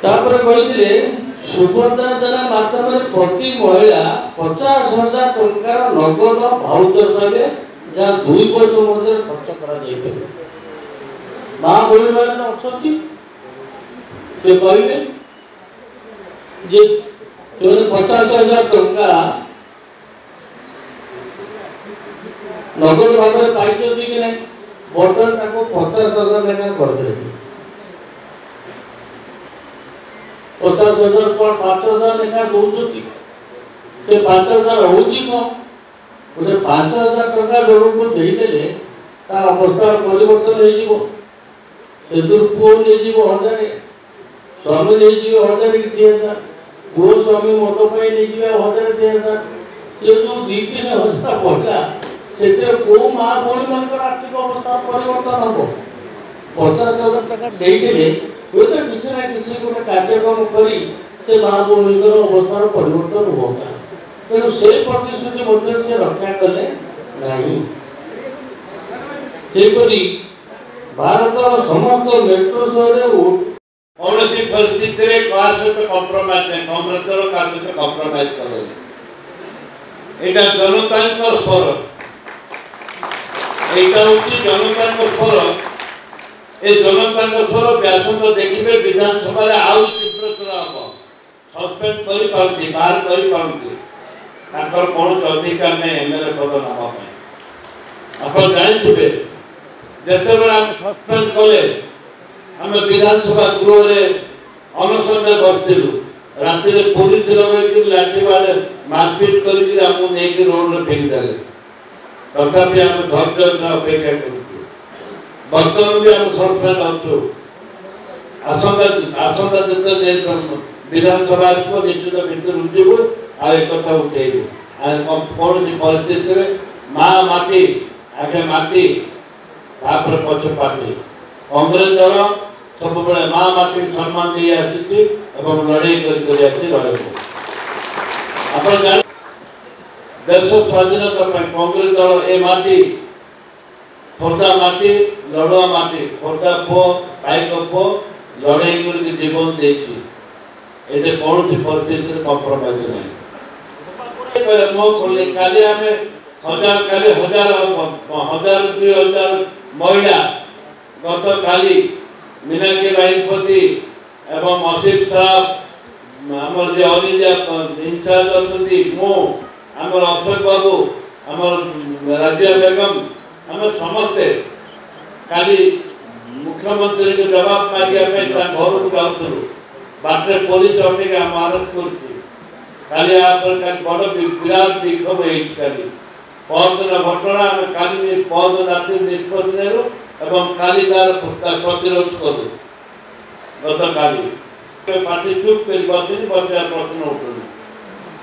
कहते सुभद्रा योजना माध्यम प्रति महिला 50,000 टंकार नगद भाउचर पावे जहाँ 2 वर्ष मध्य खर्च कर माँ बोली मैंने अच्छा से कहले जे 50,000 टंका नगद भाव में पाई कि नहीं बर्तमान 50,000 लेखा करदे 50,000 पर 5,000 लेखा दौरान 5,000 हो गोटे 5,000 टका लोक को देदेले अवस्था परिवर्तन हो पुओ नहीं 1,000 स्वामी नहीं 1,000 कि 2,000 पुओ स्वामी मत नहीं 1,000 2,000 से जो 2-3 हजार बढ़ला से कौ माँ भौणी मान आर्थिक अवस्था परिवर्तन हम 50,000 टका देदेले तो किसी ना किसी गोटे कार्यक्रम करी से माँ भौणी अवस्थार परिवर्तन होगा तेणु से प्रतिश्रुति से रक्षा कले नहीं सेपरी भारत समस्त मेट्रो शहर कौन सी परिस्थिति में क्या सहित कंप्रोमाइज नहीं कांग्रेस का सहित कंप्रोमाइज करे एटा जनता स्वर एटा होची जनता स्वर ए जनता स्वर व्यासंग देखिए विधानसभा आउ तीव्र हम सस्पेंड कर पार्टी बाहर कर पार्टी ताकर कौन अधिकार नहीं एमएलए पद नाम आप जानते जिते बड़े आम सस्पेंड कले आम विधानसभा गृह में अनशन बसलु राति पुलिस लगे लाठी बाड़े मारपिट कर रोड में फेंकीदे तथापि आम धैर्य अपेक्षा कर बर्तमान भी आम सस्पेंड अच्छु आसंता जिते विधानसभा निश्चित भितर जीवु आ एक उठेबू कौन परिस्थिति में माँ माटी आगे माटी पक्ष पार्टी कांग्रेस दल सब बड़े माँ माटी सम्मान दे आसी लड़े देश स्वाधीनता कांग्रेस दल ए माटी खोर्धा माटी लड़ुआ माटी खोर्धा पुओ पाइक पुओ लड़े जीवन देती कौन परिस्थिति कंप्रोमाइज नहीं काली आम हजार काली हजार 2,000 महिला गत काली मीनाक्षी बाहिपति एवं असित साहब आमर जो ऑल इंडिया इंचार्ज अच्छी मुझर अक्षय बाबू आमर राजिया बेगम आम समस्ते काली मुख्यमंत्री को जवाब मांगे घर को जाऊँ बाटे पुलिस अपेक्षा आम आरोप कर बड़ विराट विक्षोभ काली परदिन घटना आम काली परदिन राति निष्पत्ति नेलु एवं काली तार प्रतिरोध कलु गत काली पार्टी चुप कर बस बस प्रश्न उठुनी